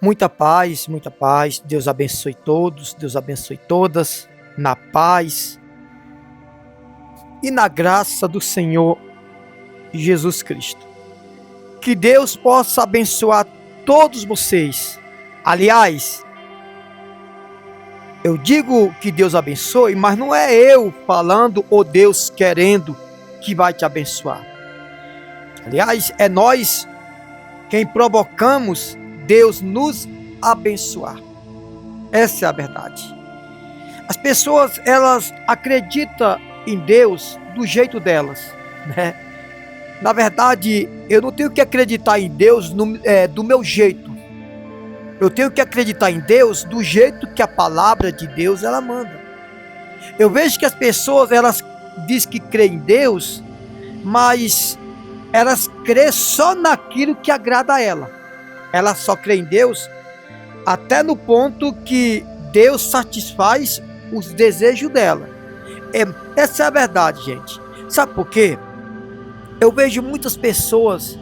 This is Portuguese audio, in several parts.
Muita paz, muita paz. Deus abençoe todos, Deus abençoe todas, na paz e na graça do Senhor Jesus Cristo. Que Deus possa abençoar todos vocês. Aliás, eu digo que Deus abençoe, mas não é eu falando ou Deus querendo que vai te abençoar. Aliás, é nós quem provocamos Deus nos abençoar. Essa é a verdade. As pessoas, elas acreditam em Deus do jeito delas, né? Na verdade, eu não tenho que acreditar em Deus do meu jeito. Eu tenho que acreditar em Deus do jeito que a palavra de Deus ela manda. Eu vejo que as pessoas, elas dizem que creem em Deus, mas elas creem só naquilo que agrada a ela. Ela só crê em Deus até no ponto que Deus satisfaz os desejos dela. Essa é a verdade, gente. Sabe por quê? Eu vejo muitas pessoas,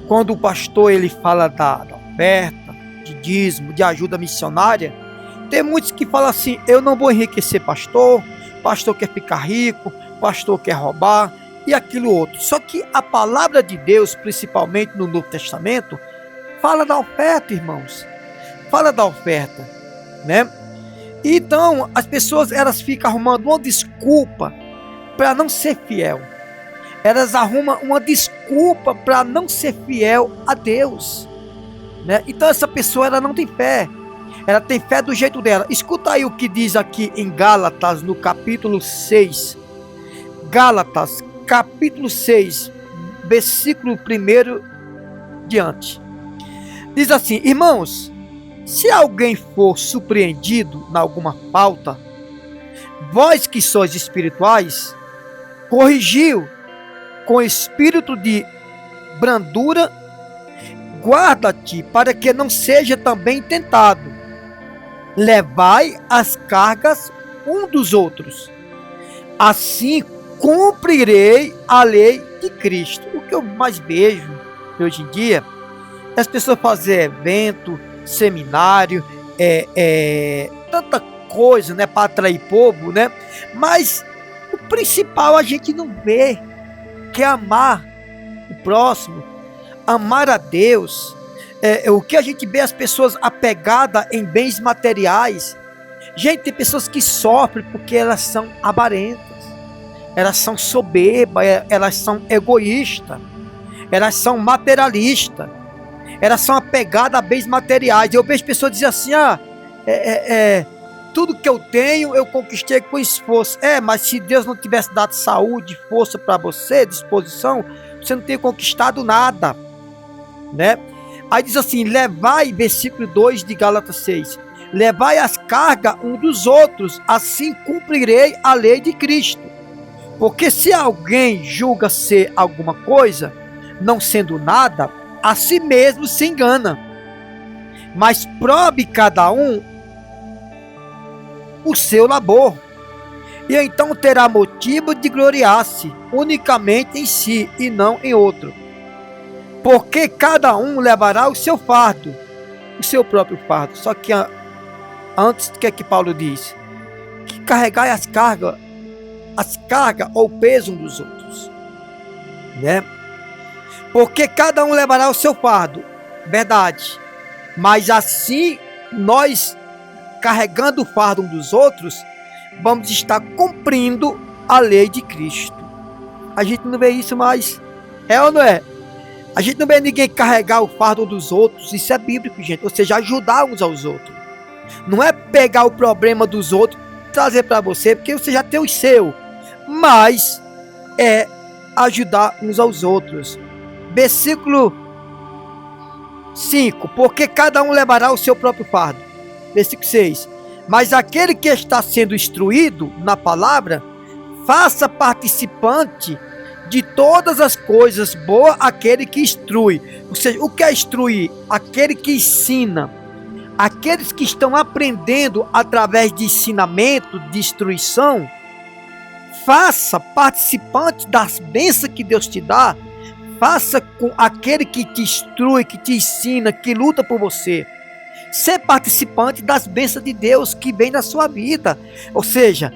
quando o pastor ele fala da oferta, de dízimo, de ajuda missionária, tem muitos que falam assim: eu não vou enriquecer pastor quer ficar rico, pastor quer roubar e aquilo outro. Só que a palavra de Deus, principalmente no Novo Testamento, fala da oferta, irmãos. Fala da oferta, né? Então, as pessoas, elas ficam arrumando uma desculpa para não ser fiel. Elas arrumam uma desculpa para não ser fiel a Deus, né? Então, essa pessoa, ela não tem fé. Ela tem fé do jeito dela. Escuta aí o que diz aqui em Gálatas, no capítulo 6. Gálatas, capítulo 6, versículo 1 diante. Diz assim: irmãos, se alguém for surpreendido em alguma falta, vós que sois espirituais, corrigiu com espírito de brandura, guarda-te para que não seja também tentado. Levai as cargas um dos outros. Assim cumprirei a lei de Cristo. O que eu mais vejo hoje em dia, as pessoas fazem evento, seminário, tanta coisa, né, para atrair povo, né? Mas o principal a gente não vê, que é amar o próximo, amar a Deus. O que a gente vê, as pessoas apegadas em bens materiais. Gente, tem pessoas que sofrem porque elas são avarentas, elas são soberbas, elas são egoístas, elas são materialistas. Elas são apegadas a bens materiais. Eu vejo pessoas dizer assim: tudo que eu tenho eu conquistei com esforço. Mas se Deus não tivesse dado saúde, força para você, disposição, você não teria conquistado nada, né? Aí diz assim: levai, versículo 2 de Gálatas 6, levai as cargas um dos outros, assim cumprirei a lei de Cristo. Porque se alguém julga ser alguma coisa, não sendo nada, a si mesmo se engana. Mas prove cada um o seu labor, e então terá motivo de gloriar-se unicamente em si e não em outro. Porque cada um levará o seu fardo, o seu próprio fardo. Só que antes, o que é que Paulo diz? Que carregai as cargas ou o peso um dos outros, né? Porque cada um levará o seu fardo, verdade. Mas assim, nós, carregando o fardo um dos outros, vamos estar cumprindo a lei de Cristo. A gente não vê isso mais, é ou não é? A gente não vê ninguém carregar o fardo um dos outros. Isso é bíblico, gente. Ou seja, ajudar uns aos outros. Não é pegar o problema dos outros e trazer para você, porque você já tem o seu. Mas é ajudar uns aos outros. Versículo 5, porque cada um levará o seu próprio fardo. Versículo 6, mas aquele que está sendo instruído na palavra, faça participante de todas as coisas boas aquele que instrui. Ou seja, o que é instruir? Aquele que ensina. Aqueles que estão aprendendo através de ensinamento, de instrução, faça participante das bênçãos que Deus te dá. Faça com aquele que te instrui, que te ensina, que luta por você. ser participante das bênçãos de Deus que vem na sua vida. Ou seja,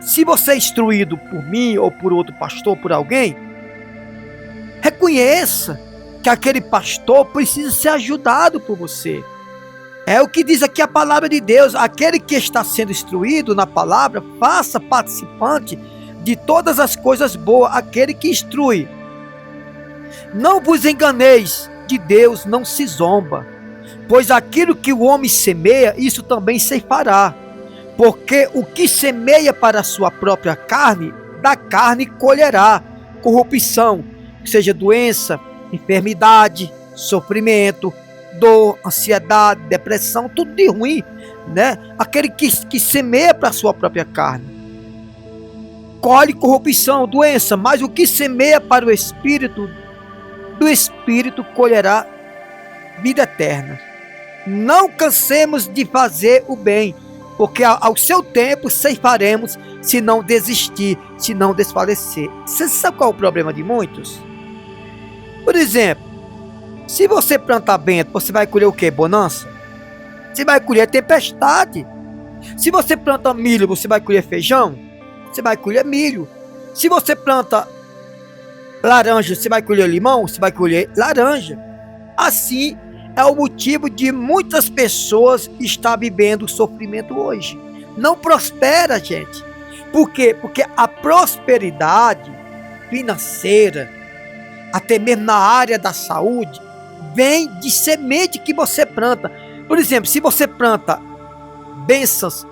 se você é instruído por mim ou por outro pastor, por alguém, reconheça que aquele pastor precisa ser ajudado por você. É o que diz aqui a palavra de Deus: aquele que está sendo instruído na palavra, faça participante de todas as coisas boas, aquele que instrui. Não vos enganeis, de Deus não se zomba, pois aquilo que o homem semeia, isso também ceifará. Porque o que semeia para a sua própria carne, da carne colherá corrupção, seja doença, enfermidade, sofrimento, dor, ansiedade, depressão, tudo de ruim, né? Aquele que semeia para a sua própria carne colhe corrupção, doença, mas o que semeia para o Espírito, do Espírito colherá vida eterna. Não cansemos de fazer o bem, porque ao seu tempo ceifaremos, se não desistir, se não desfalecer. Você sabe qual é o problema de muitos? Por exemplo, se você plantar vento, você vai colher o quê? Bonança? Você vai colher tempestade. Se você planta milho, você vai colher feijão? Você vai colher milho. Se você planta laranja, você vai colher limão? Você vai colher laranja. Assim é o motivo de muitas pessoas estar vivendo sofrimento hoje. Não prospera, gente. Por quê? Porque a prosperidade financeira, até mesmo na área da saúde, vem de semente que você planta. Por exemplo, se você planta bênçãos,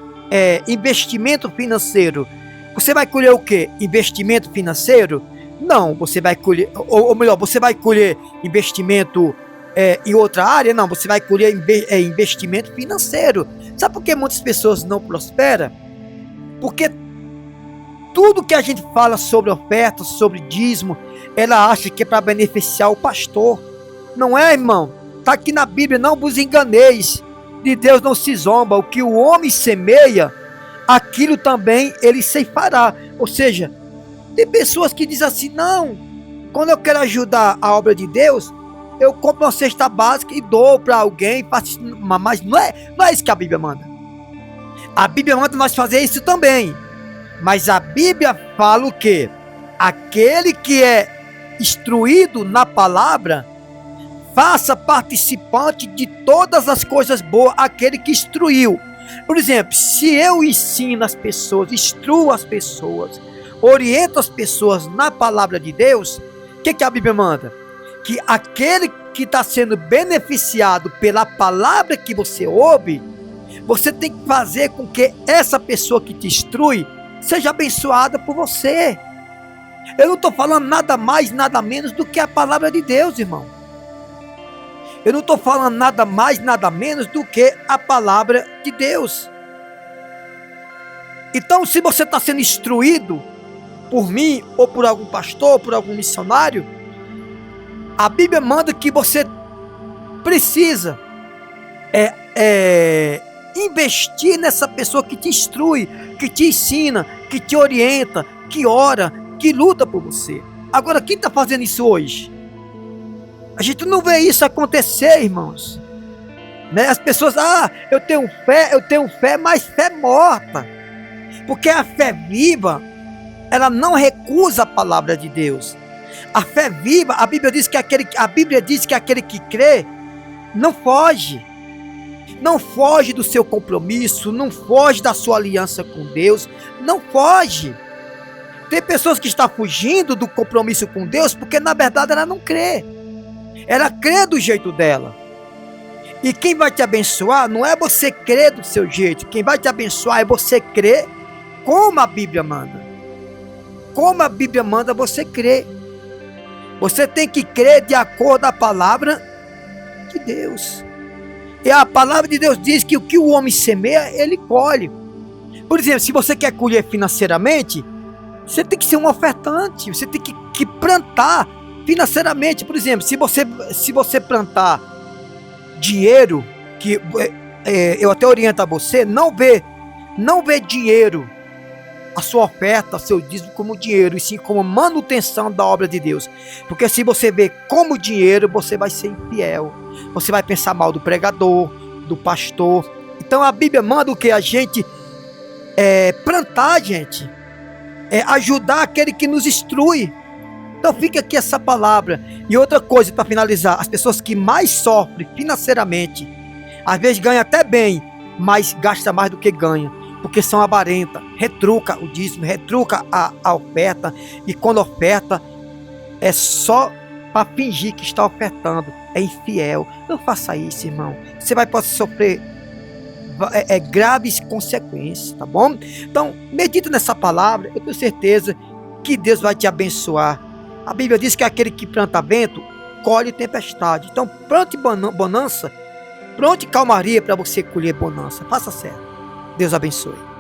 investimento financeiro, você vai colher o quê? Investimento financeiro? Não, você vai colher, ou melhor, você vai colher investimento em outra área? Não, você vai colher investimento financeiro. Sabe por que muitas pessoas não prosperam? Porque tudo que a gente fala sobre oferta, sobre dízimo, ela acha que é para beneficiar o pastor. Não é, irmão? Está aqui na Bíblia: não vos enganeis, de Deus não se zomba. O que o homem semeia, aquilo também ele ceifará. Ou seja, tem pessoas que dizem assim: não, quando eu quero ajudar a obra de Deus, eu compro uma cesta básica e dou para alguém, mas não é isso que a Bíblia manda. A Bíblia manda nós fazer isso também, mas a Bíblia fala o quê? Aquele que é instruído na palavra, faça participante de todas as coisas boas aquele que instruiu. Por exemplo, se eu ensino as pessoas, instruo as pessoas, oriento as pessoas na palavra de Deus, o que a Bíblia manda? Que aquele que está sendo beneficiado pela palavra que você ouve, você tem que fazer com que essa pessoa que te instrui seja abençoada por você. Eu não estou falando nada mais, nada menos do que a palavra de Deus, irmão. Eu não estou falando nada mais, nada menos do que a palavra de Deus. Então, se você está sendo instruído por mim, ou por algum pastor, por algum missionário, a Bíblia manda que você precisa investir nessa pessoa que te instrui, que te ensina, que te orienta, que ora, que luta por você. Agora, quem está fazendo isso hoje? A gente não vê isso acontecer, irmãos. Né? As pessoas, eu tenho fé, mas fé morta. Porque a fé viva, ela não recusa a palavra de Deus. A fé viva, a Bíblia diz que aquele que crê não foge. Não foge do seu compromisso, não foge da sua aliança com Deus, não foge. Tem pessoas que estão fugindo do compromisso com Deus porque na verdade ela não crê. Ela crê do jeito dela. E quem vai te abençoar não é você crer do seu jeito. Quem vai te abençoar é você crer como a Bíblia manda. Como a Bíblia manda você crer. Você tem que crer de acordo com a palavra de Deus. E a palavra de Deus diz que o que o homem semeia, ele colhe. Por exemplo, se você quer colher financeiramente, você tem que ser um ofertante. Você tem que plantar financeiramente. Por exemplo, se você plantar dinheiro, que eu até oriento a você, não vê dinheiro, a sua oferta, seu dízimo como dinheiro, e sim como manutenção da obra de Deus. Porque se você vê como dinheiro, você vai ser infiel. Você vai pensar mal do pregador, do pastor. Então a Bíblia manda o que? A gente plantar, gente. Ajudar aquele que nos instrui. Então fica aqui essa palavra. E outra coisa para finalizar, as pessoas que mais sofrem financeiramente, às vezes ganham até bem, mas gasta mais do que ganha, porque são avarentas, retruca o dízimo, retruca a oferta, e quando oferta é só para fingir que está ofertando, é infiel. Não faça isso, irmão. Você pode sofrer graves consequências, tá bom? Então, medita nessa palavra, eu tenho certeza que Deus vai te abençoar. A Bíblia diz que aquele que planta vento, colhe tempestade. Então, plante bonança, plante calmaria para você colher bonança. Faça certo. Deus abençoe.